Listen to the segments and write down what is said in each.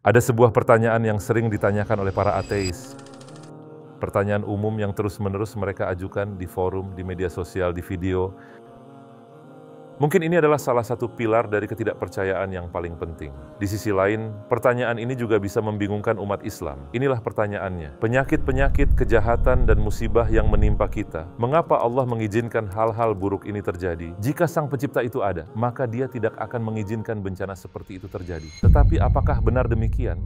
Ada sebuah pertanyaan yang sering ditanyakan oleh para ateis. Pertanyaan umum yang terus-menerus mereka ajukan di forum, di media sosial, di video. Mungkin ini adalah salah satu pilar dari ketidakpercayaan yang paling penting. Di sisi lain, pertanyaan ini juga bisa membingungkan umat Islam. Inilah pertanyaannya. Penyakit-penyakit, kejahatan, dan musibah yang menimpa kita. Mengapa Allah mengizinkan hal-hal buruk ini terjadi? Jika Sang Pencipta itu ada, maka Dia tidak akan mengizinkan bencana seperti itu terjadi. Tetapi apakah benar demikian?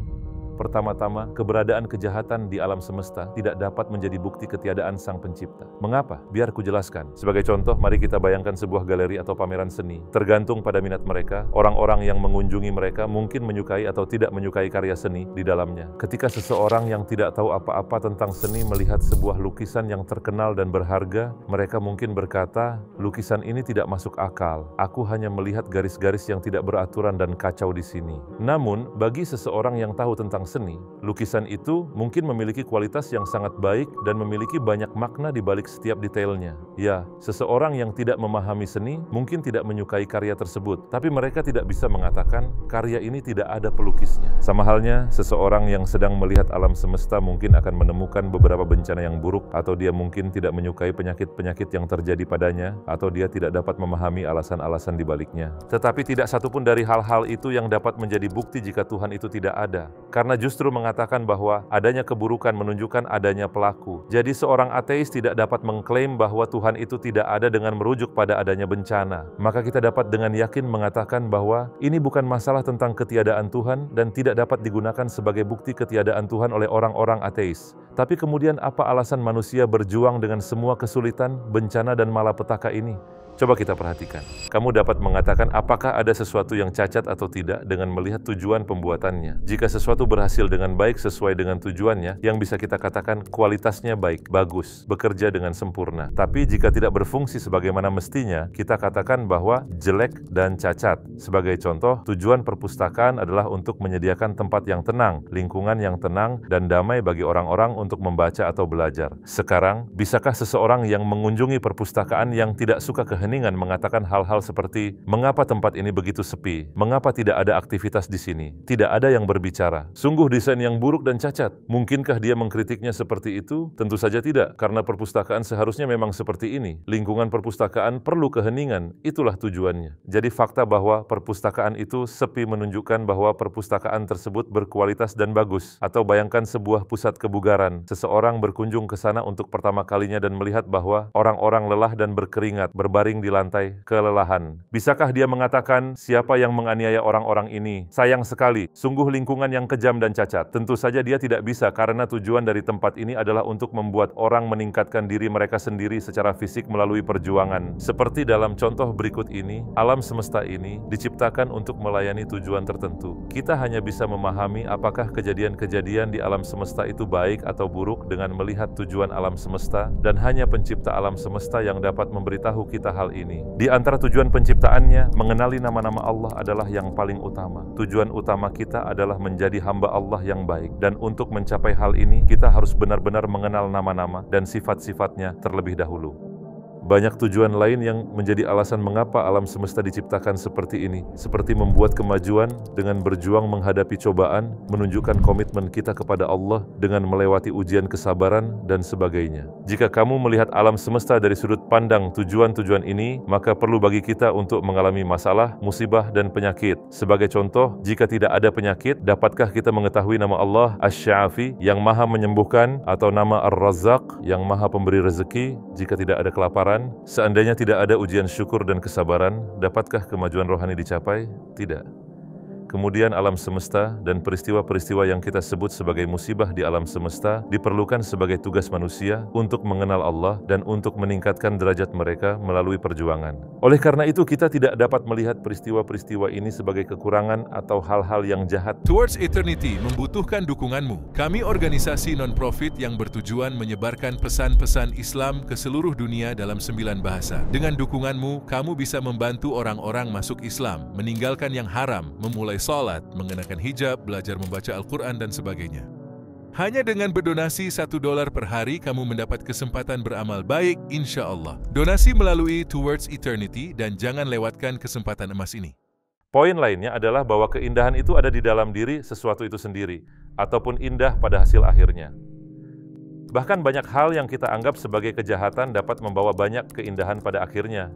Pertama-tama, keberadaan kejahatan di alam semesta tidak dapat menjadi bukti ketiadaan Sang Pencipta. Mengapa? Biar ku jelaskan. Sebagai contoh, mari kita bayangkan sebuah galeri atau pameran seni. Tergantung pada minat mereka, orang-orang yang mengunjungi mereka mungkin menyukai atau tidak menyukai karya seni di dalamnya. Ketika seseorang yang tidak tahu apa-apa tentang seni melihat sebuah lukisan yang terkenal dan berharga, mereka mungkin berkata, lukisan ini tidak masuk akal. Aku hanya melihat garis-garis yang tidak beraturan dan kacau di sini. Namun, bagi seseorang yang tahu tentang seni, lukisan itu mungkin memiliki kualitas yang sangat baik dan memiliki banyak makna di balik setiap detailnya. Ya, seseorang yang tidak memahami seni mungkin tidak menyukai karya tersebut, tapi mereka tidak bisa mengatakan karya ini tidak ada pelukisnya. Sama halnya, seseorang yang sedang melihat alam semesta mungkin akan menemukan beberapa bencana yang buruk, atau dia mungkin tidak menyukai penyakit-penyakit yang terjadi padanya, atau dia tidak dapat memahami alasan-alasan di baliknya. Tetapi tidak satupun dari hal-hal itu yang dapat menjadi bukti jika Tuhan itu tidak ada. Karena justru mengatakan bahwa adanya keburukan menunjukkan adanya pelaku. Jadi seorang ateis tidak dapat mengklaim bahwa Tuhan itu tidak ada dengan merujuk pada adanya bencana. Maka kita dapat dengan yakin mengatakan bahwa ini bukan masalah tentang ketiadaan Tuhan dan tidak dapat digunakan sebagai bukti ketiadaan Tuhan oleh orang-orang ateis. Tapi kemudian apa alasan manusia berjuang dengan semua kesulitan, bencana dan malapetaka ini? Coba kita perhatikan. Kamu dapat mengatakan apakah ada sesuatu yang cacat atau tidak dengan melihat tujuan pembuatannya. Jika sesuatu berhasil dengan baik sesuai dengan tujuannya, yang bisa kita katakan kualitasnya baik, bagus, bekerja dengan sempurna. Tapi jika tidak berfungsi sebagaimana mestinya, kita katakan bahwa jelek dan cacat. Sebagai contoh, tujuan perpustakaan adalah untuk menyediakan tempat yang tenang, lingkungan yang tenang, dan damai bagi orang-orang untuk membaca atau belajar. Sekarang, bisakah seseorang yang mengunjungi perpustakaan yang tidak suka keheningan mengatakan hal-hal seperti, mengapa tempat ini begitu sepi? Mengapa tidak ada aktivitas di sini? Tidak ada yang berbicara. Sungguh desain yang buruk dan cacat. Mungkinkah dia mengkritiknya seperti itu? Tentu saja tidak, karena perpustakaan seharusnya memang seperti ini. Lingkungan perpustakaan perlu keheningan, itulah tujuannya. Jadi fakta bahwa perpustakaan itu sepi menunjukkan bahwa perpustakaan tersebut berkualitas dan bagus. Atau bayangkan sebuah pusat kebugaran. Seseorang berkunjung ke sana untuk pertama kalinya dan melihat bahwa orang-orang lelah dan berkeringat, berbaring di lantai, kelelahan. Bisakah dia mengatakan, siapa yang menganiaya orang-orang ini? Sayang sekali, sungguh lingkungan yang kejam dan cacat. Tentu saja dia tidak bisa karena tujuan dari tempat ini adalah untuk membuat orang meningkatkan diri mereka sendiri secara fisik melalui perjuangan. Seperti dalam contoh berikut ini, alam semesta ini diciptakan untuk melayani tujuan tertentu. Kita hanya bisa memahami apakah kejadian-kejadian di alam semesta itu baik atau buruk dengan melihat tujuan alam semesta, dan hanya pencipta alam semesta yang dapat memberitahu kita hal ini. Di antara tujuan penciptaannya, mengenali nama-nama Allah adalah yang paling utama. Tujuan utama kita adalah menjadi hamba Allah yang baik. Dan untuk mencapai hal ini, kita harus benar-benar mengenal nama-nama dan sifat-sifatnya terlebih dahulu. Banyak tujuan lain yang menjadi alasan mengapa alam semesta diciptakan seperti ini, seperti membuat kemajuan dengan berjuang menghadapi cobaan, menunjukkan komitmen kita kepada Allah dengan melewati ujian kesabaran, dan sebagainya. Jika kamu melihat alam semesta dari sudut pandang tujuan-tujuan ini, maka perlu bagi kita untuk mengalami masalah, musibah, dan penyakit. Sebagai contoh, jika tidak ada penyakit, dapatkah kita mengetahui nama Allah Asy-Syafi yang maha menyembuhkan, atau nama Ar-Razzaq yang maha pemberi rezeki jika tidak ada kelaparan? Seandainya tidak ada ujian syukur dan kesabaran, dapatkah kemajuan rohani dicapai? Tidak. Kemudian alam semesta dan peristiwa-peristiwa yang kita sebut sebagai musibah di alam semesta diperlukan sebagai tugas manusia untuk mengenal Allah dan untuk meningkatkan derajat mereka melalui perjuangan. Oleh karena itu kita tidak dapat melihat peristiwa-peristiwa ini sebagai kekurangan atau hal-hal yang jahat. Towards Eternity membutuhkan dukunganmu. Kami organisasi non-profit yang bertujuan menyebarkan pesan-pesan Islam ke seluruh dunia dalam 9 bahasa. Dengan dukunganmu, kamu bisa membantu orang-orang masuk Islam, meninggalkan yang haram, memulai salat, mengenakan hijab, belajar membaca Al-Quran, dan sebagainya. Hanya dengan berdonasi $1 per hari, kamu mendapat kesempatan beramal baik, insya Allah. Donasi melalui Towards Eternity dan jangan lewatkan kesempatan emas ini. Poin lainnya adalah bahwa keindahan itu ada di dalam diri sesuatu itu sendiri, ataupun indah pada hasil akhirnya. Bahkan banyak hal yang kita anggap sebagai kejahatan dapat membawa banyak keindahan pada akhirnya,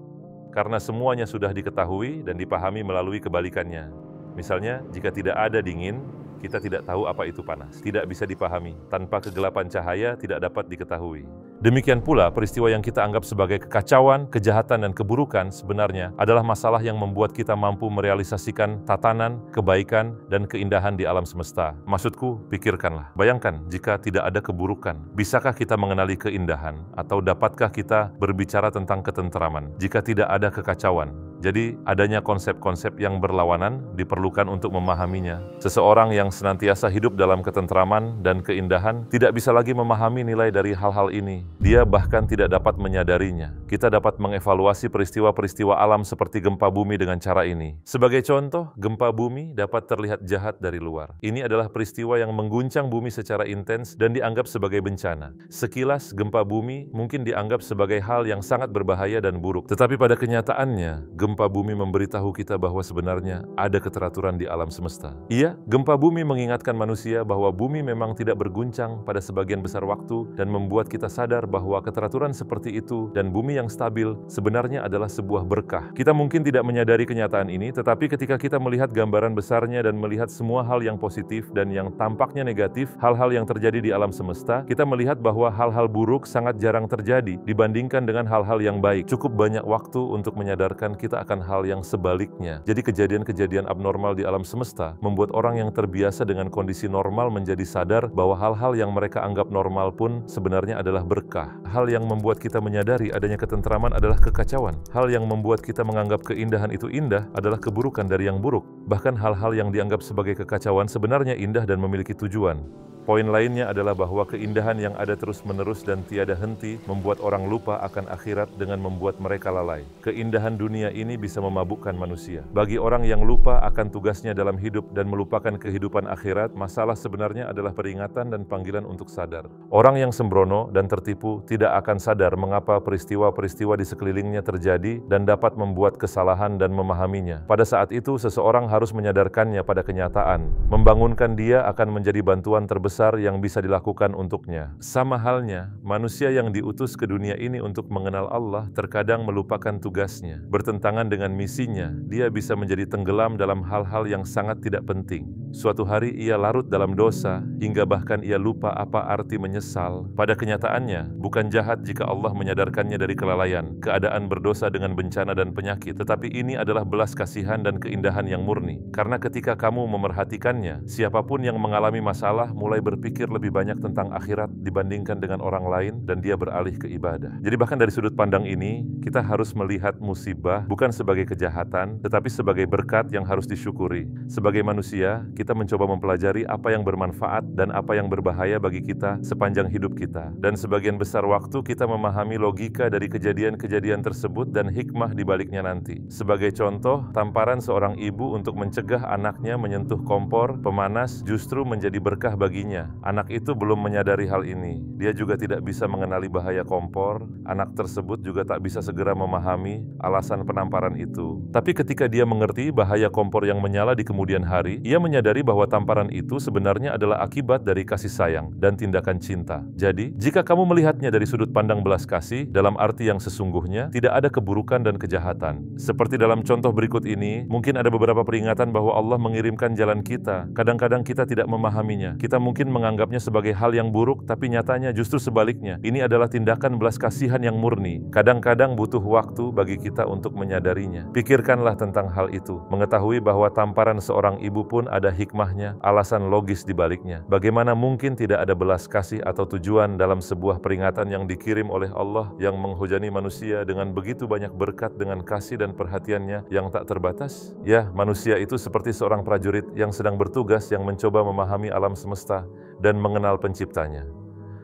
karena semuanya sudah diketahui dan dipahami melalui kebalikannya. Misalnya, jika tidak ada dingin, kita tidak tahu apa itu panas. Tidak bisa dipahami. Tanpa kegelapan cahaya, tidak dapat diketahui. Demikian pula, peristiwa yang kita anggap sebagai kekacauan, kejahatan, dan keburukan sebenarnya adalah masalah yang membuat kita mampu merealisasikan tatanan, kebaikan, dan keindahan di alam semesta. Maksudku, pikirkanlah. Bayangkan, jika tidak ada keburukan, bisakah kita mengenali keindahan? Atau dapatkah kita berbicara tentang ketenteraman jika tidak ada kekacauan? Jadi, adanya konsep-konsep yang berlawanan diperlukan untuk memahaminya. Seseorang yang senantiasa hidup dalam ketenteraman dan keindahan tidak bisa lagi memahami nilai dari hal-hal ini. Dia bahkan tidak dapat menyadarinya. Kita dapat mengevaluasi peristiwa-peristiwa alam seperti gempa bumi dengan cara ini. Sebagai contoh, gempa bumi dapat terlihat jahat dari luar. Ini adalah peristiwa yang mengguncang bumi secara intens dan dianggap sebagai bencana. Sekilas, gempa bumi mungkin dianggap sebagai hal yang sangat berbahaya dan buruk. Tetapi pada kenyataannya, gempa bumi memberitahu kita bahwa sebenarnya ada keteraturan di alam semesta. Iya, gempa bumi mengingatkan manusia bahwa bumi memang tidak berguncang pada sebagian besar waktu dan membuat kita sadar bahwa keteraturan seperti itu dan bumi yang stabil sebenarnya adalah sebuah berkah. Kita mungkin tidak menyadari kenyataan ini, tetapi ketika kita melihat gambaran besarnya dan melihat semua hal yang positif dan yang tampaknya negatif, hal-hal yang terjadi di alam semesta, kita melihat bahwa hal-hal buruk sangat jarang terjadi dibandingkan dengan hal-hal yang baik. Cukup banyak waktu untuk menyadarkan kita akan hal yang sebaliknya. Jadi kejadian-kejadian abnormal di alam semesta membuat orang yang terbiasa dengan kondisi normal menjadi sadar bahwa hal-hal yang mereka anggap normal pun sebenarnya adalah berkah. Hal yang membuat kita menyadari adanya ketentraman adalah kekacauan. Hal yang membuat kita menganggap keindahan itu indah adalah keburukan dari yang buruk. Bahkan hal-hal yang dianggap sebagai kekacauan sebenarnya indah dan memiliki tujuan. Poin lainnya adalah bahwa keindahan yang ada terus-menerus dan tiada henti membuat orang lupa akan akhirat dengan membuat mereka lalai. Keindahan dunia ini bisa memabukkan manusia. Bagi orang yang lupa akan tugasnya dalam hidup dan melupakan kehidupan akhirat, masalah sebenarnya adalah peringatan dan panggilan untuk sadar. Orang yang sembrono dan tertipu tidak akan sadar mengapa peristiwa-peristiwa di sekelilingnya terjadi dan dapat membuat kesalahan dan memahaminya. Pada saat itu, seseorang harus menyadarkannya pada kenyataan. Membangunkan dia akan menjadi bantuan terbesar yang bisa dilakukan untuknya. Sama halnya, manusia yang diutus ke dunia ini untuk mengenal Allah terkadang melupakan tugasnya. Bertentangan dengan misinya, dia bisa menjadi tenggelam dalam hal-hal yang sangat tidak penting. Suatu hari ia larut dalam dosa, hingga bahkan ia lupa apa arti menyesal. Pada kenyataannya, bukan jahat jika Allah menyadarkannya dari kelalaian, keadaan berdosa dengan bencana dan penyakit, tetapi ini adalah belas kasihan dan keindahan yang murni. Karena ketika kamu memerhatikannya, siapapun yang mengalami masalah mulai berpikir lebih banyak tentang akhirat dibandingkan dengan orang lain dan dia beralih ke ibadah. Jadi bahkan dari sudut pandang ini, kita harus melihat musibah bukan sebagai kejahatan, tetapi sebagai berkat yang harus disyukuri. Sebagai manusia, kita mencoba mempelajari apa yang bermanfaat dan apa yang berbahaya bagi kita sepanjang hidup kita. Dan sebagian besar waktu kita memahami logika dari kejadian-kejadian tersebut dan hikmah di baliknya nanti. Sebagai contoh, tamparan seorang ibu untuk mencegah anaknya menyentuh kompor pemanas justru menjadi berkah baginya. Anak itu belum menyadari hal ini. Dia juga tidak bisa mengenali bahaya kompor. Anak tersebut juga tak bisa segera memahami alasan penamparan itu. Tapi ketika dia mengerti bahaya kompor yang menyala di kemudian hari, ia menyadari bahwa tamparan itu sebenarnya adalah akibat dari kasih sayang dan tindakan cinta. Jadi, jika kamu melihatnya dari sudut pandang belas kasih, dalam arti yang sesungguhnya, tidak ada keburukan dan kejahatan. Seperti dalam contoh berikut ini, mungkin ada beberapa peringatan bahwa Allah mengirimkan jalan kita. Kadang-kadang kita tidak memahaminya. Kita mungkin menganggapnya sebagai hal yang buruk, tapi nyatanya justru sebaliknya. Ini adalah tindakan belas kasihan yang murni. Kadang-kadang butuh waktu bagi kita untuk menyadarinya. Pikirkanlah tentang hal itu. Mengetahui bahwa tamparan seorang ibu pun ada hikmahnya, alasan logis di baliknya. Bagaimana mungkin tidak ada belas kasih atau tujuan dalam sebuah peringatan yang dikirim oleh Allah yang menghujani manusia dengan begitu banyak berkat dengan kasih dan perhatiannya yang tak terbatas? Ya, manusia itu seperti seorang prajurit yang sedang bertugas yang mencoba memahami alam semesta dan mengenal penciptanya.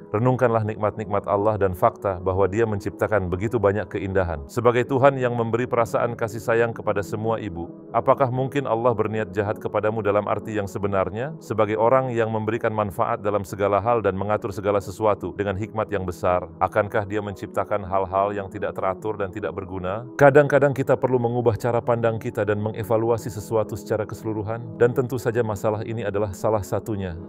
Renungkanlah nikmat-nikmat Allah dan fakta bahwa Dia menciptakan begitu banyak keindahan. Sebagai Tuhan yang memberi perasaan kasih sayang kepada semua ibu, apakah mungkin Allah berniat jahat kepadamu dalam arti yang sebenarnya? Sebagai orang yang memberikan manfaat dalam segala hal dan mengatur segala sesuatu dengan hikmat yang besar, akankah Dia menciptakan hal-hal yang tidak teratur dan tidak berguna? Kadang-kadang kita perlu mengubah cara pandang kita dan mengevaluasi sesuatu secara keseluruhan, dan tentu saja masalah ini adalah salah satunya.